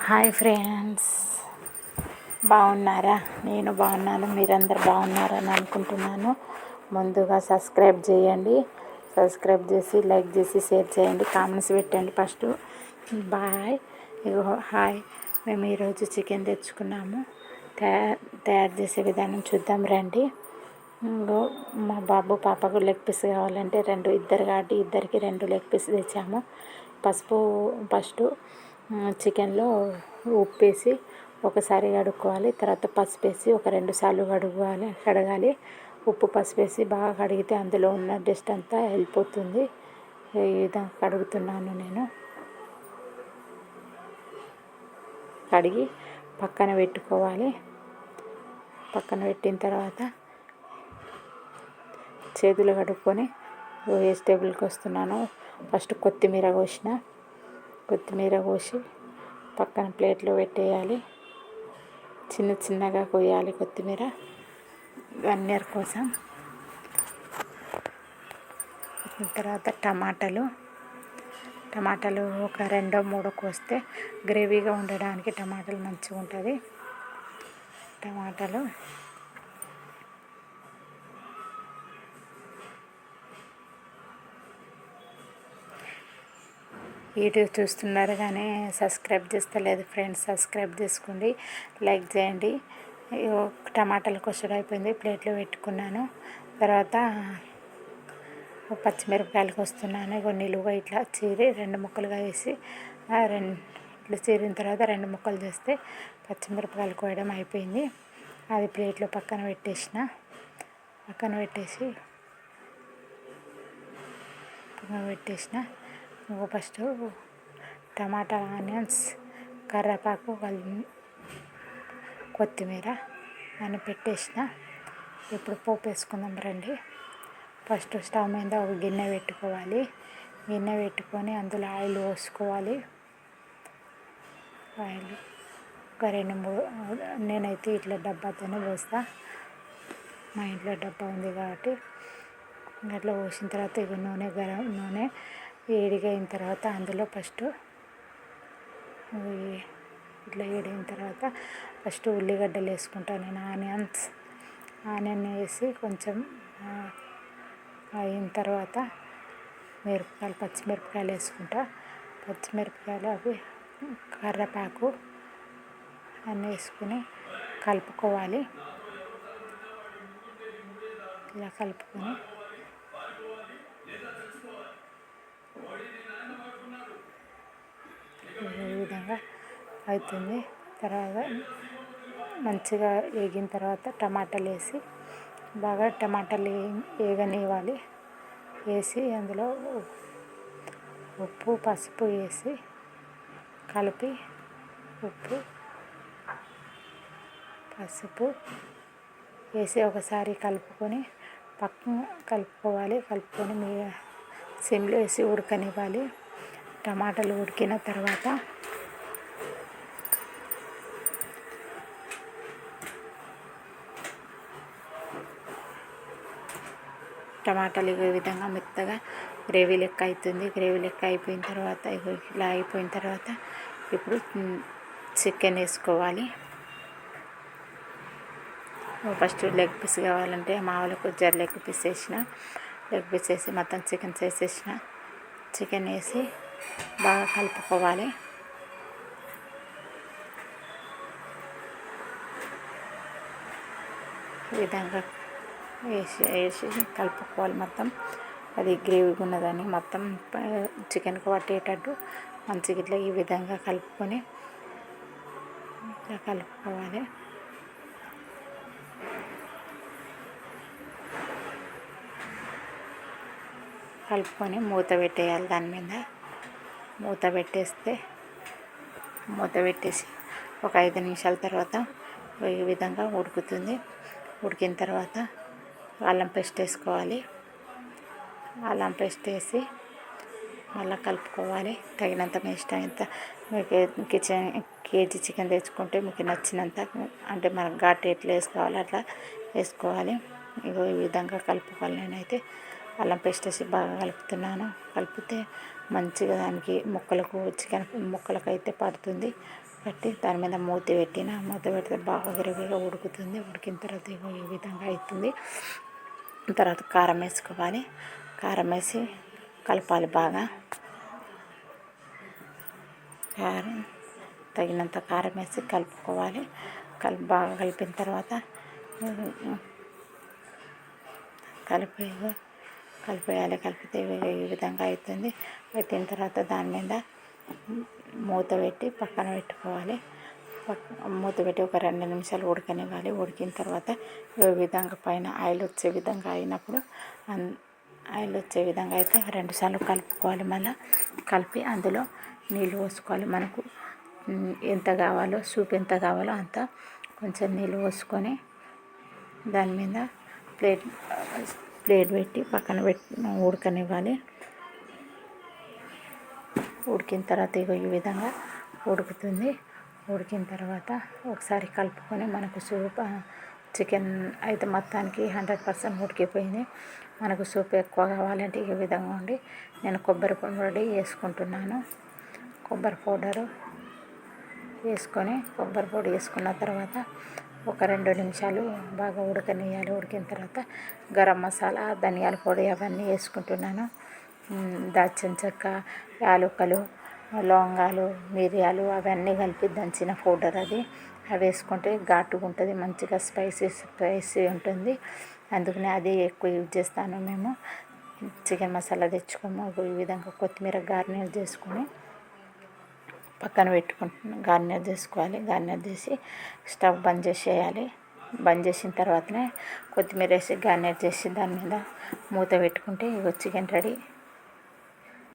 Hi friends, బాగున్నారా? నేను బాగున్నాను. మీరందరు బాగున్నారని అనుకుంటున్నాను. ముందుగా సబ్స్క్రైబ్ చేయండి. సబ్స్క్రైబ్ చేసి లైక్ చేసి షేర్ చేయండి, కామెంట్స్ పెట్టండి. First bye. ఇగో హాయ్. మేము ఈరోజు చికెన్ తెచ్చుకున్నాము. తయారు చేసే విధానం చూద్దాం రండి. ఇంకో మా బాబు పాపకు లెగ్ పీస్ కావాలంటే ఇద్దరు కాబట్టి ఇద్దరికి 2 లెగ్ పీస్ తెచ్చాము. పసుపు ఫస్ట్ చికెన్లో ఉప్పు వేసి ఒకసారి కడుక్కోవాలి. తర్వాత పసుపు వేసి ఒక 2 సార్లు కడగాలి. ఉప్పు పసుపు వేసి బాగా కడిగితే అందులో ఉన్న డస్ట్ అంతా వెళ్ళిపోతుంది. ఈ విధంగా కడుగుతున్నాను నేను. కడిగి పక్కన పెట్టుకోవాలి. పక్కన పెట్టిన తర్వాత చేతులు కడుక్కొని వెజిటేబుల్కి వస్తున్నాను. ఫస్ట్ కొత్తిమీర కోసి పక్కన ప్లేట్లో పెట్టేయాలి. చిన్నగా కోయాలి కొత్తిమీర, గన్నేరు కోసం. తర్వాత టమాటాలు ఒక 2-3 కోస్తే గ్రేవీగా ఉండడానికి టమాటాలు మంచిగా ఉంటుంది. టమాటాలు వీడియో చూస్తున్నారు కానీ సబ్స్క్రైబ్ చేస్తలేదు ఫ్రెండ్స్. సబ్స్క్రైబ్ చేసుకోండి, లైక్ చేయండి. టమాటాలు కొసడం అయిపోయింది, ప్లేట్లో పెట్టుకున్నాను. తర్వాత పచ్చిమిరపకాయలకు వస్తున్నాను. నిలువుగా ఇట్లా చీరి 2 ముక్కలుగా వేసి ఇట్లా చీరిన తర్వాత 2 ముక్కలు చేస్తే పచ్చిమిరపకాయలు కోయడం అయిపోయింది. అది ప్లేట్లో పక్కన పెట్టేసిన. ఫస్ట్ టమాటా, ఆనియన్స్, కరివేపాకు, కొత్తిమీర అని పెట్టేసిన. ఇప్పుడు పోపు వేసుకుందాం రండి. ఫస్ట్ స్టవ్ మీద ఒక గిన్నె పెట్టుకొని అందులో ఆయిల్ పోసుకోవాలి. ఆయిల్ ఒక 2-3 నేనైతే ఇట్లా డబ్బాతోనే పోస్తా. మా ఇంట్లో డబ్బా ఉంది కాబట్టి అట్లా పోసిన తర్వాత ఇక నూనె వేడిగా అయిన తర్వాత అందులో ఫస్ట్ ఇట్లా వేడిన తర్వాత ఫస్ట్ ఉల్లిగడ్డలు వేసుకుంటాను నేను. ఆనియన్ వేసి కొంచెం అయిన తర్వాత పచ్చిమిరపకాయలు వేసుకుంటా. పచ్చిమిరపకాయలు అవి కరివేపాకు అన్నీ వేసుకుని కలుపుకోవాలి. ఇలా కలుపుకొని ఈ విధంగా అవుతుంది. తర్వాత మంచిగా వేగిన తర్వాత టమాటాలు వేసి బాగా టమాటాలు వేగనివ్వాలి. వేసి అందులో ఉప్పు పసుపు వేసి కలిపి ఒకసారి కలుపుకొని కలుపుకోవాలి. కలుపుకొని సిమ్లో వేసి ఉడకనివ్వాలి. టమాటాలు ఉడికిన తర్వాత టమాటాలు ఈ విధంగా మెత్తగా గ్రేవీ లెక్క అవుతుంది. గ్రేవీ లెక్క అయిపోయిన తర్వాత ఇలా అయిపోయిన తర్వాత ఇప్పుడు చికెన్ వేసుకోవాలి. ఫస్ట్ లెగ్ పీస్ కావాలంటే మా వాళ్ళకు లెగ్ పీస్ వేసి మొత్తం చికెన్ వేసి బాగా కలుపుకోవాలి. ఈ విధంగా వేసి కలుపుకోవాలి. మొత్తం అది గ్రేవీగా ఉన్నదని మొత్తం చికెన్కి పట్టేటట్టు మంచిగా ఇట్లా ఈ విధంగా కలుపుకొని కలుపుకోవాలి. కలుపుకొని మూత పెట్టేయాలి. దాని మీద మూత పెట్టేసి ఒక 5 నిమిషాల తర్వాత ఈ విధంగా ఉడుకుతుంది. ఉడికిన తర్వాత అల్లం పేస్ట్ వేసుకోవాలి. అల్లం పేస్ట్ వేసి మళ్ళీ కలుపుకోవాలి. తగినంత మీ ఇష్టం ఎంత. మీకు కేజీ చికెన్ తెచ్చుకుంటే మీకు నచ్చినంత, అంటే మనకు ఘాటు ఎట్లా వేసుకోవాలి అట్లా వేసుకోవాలి. ఈ విధంగా కలుపుకోవాలి. నేనైతే అల్లం పేస్ట్ వేసి బాగా కలుపుతున్నాను. కలిపితే మంచిగా దానికి చికెన్ ముక్కలకు అయితే పడుతుంది. పెట్టి దాని మీద మూత పెడితే బాగా విరివిగా ఉడుకుతుంది. ఉడికిన తర్వాత ఈ విధంగా అవుతుంది. తర్వాత కారం వేసుకోవాలి. కారం వేసి కలపాలి బాగా. కారం తగినంత కారం వేసి కలుపుకోవాలి. బాగా కలిపిన తర్వాత కలిపేయాలి. కలిపితే ఈ విధంగా అవుతుంది. పెట్టిన తర్వాత దాని మీద మూత పెట్టి పక్కన పెట్టుకోవాలి. మూత పెట్టి ఒక 2 నిమిషాలు ఉడకనివ్వాలి. ఉడికిన తర్వాత ఈ విధంగా పైన ఆయిల్ వచ్చే విధంగా అయినప్పుడు ఆయిల్ వచ్చే విధంగా అయితే 2 సార్లు కలుపుకోవాలి. మళ్ళీ కలిపి అందులో నీళ్ళు పోసుకోవాలి. మనకు ఎంత కావాలో సూప్ ఎంత కావాలో అంత కొంచెం నీళ్ళు పోసుకొని దాని మీద ప్లేట్ పెట్టి పక్కన ఉడకనివ్వాలి. ఉడికిన తర్వాత ఈ విధంగా ఉడుకుతుంది. ఉడికిన తర్వాత ఒకసారి కలుపుకొని మనకు సూప్ చికెన్ అయితే మొత్తానికి 100% ఉడికిపోయింది. మనకు సూప్ ఎక్కువ కావాలంటే ఈ విధంగా ఉండి నేను కొబ్బరి పొడి వేసుకుంటున్నాను. కొబ్బరి పౌడరు వేసుకొని కొబ్బరి పొడి వేసుకున్న తర్వాత ఒక 2 నిమిషాలు బాగా ఉడకనియాలి. ఉడికిన తర్వాత గరం మసాలా, ధనియాల పొడి అవన్నీ వేసుకుంటున్నాను. దాల్చిన చెక్క, యాలకులు, లవంగాలు, మిరియాలు అవన్నీ కలిపి దంచిన పౌడర్ అది. అవి వేసుకుంటే ఘాటుగా ఉంటుంది, మంచిగా స్పైసీ ఉంటుంది. అందుకనే అది ఎక్కువ యూజ్ చేస్తాను. మేము చికెన్ మసాలా తెచ్చుకోము. ఈ విధంగా కొత్తిమీర గార్నిష్ చేసుకొని పక్కన గార్నిష్ చేసుకోవాలి. గార్నిష్ చేసి స్టవ్ బంద్ చేసేయాలి. బంద్ చేసిన తర్వాతనే కొత్తిమీర వేసి గార్నిష్ చేసి దాని మీద మూత పెట్టుకుంటే చికెన్ రెడీ.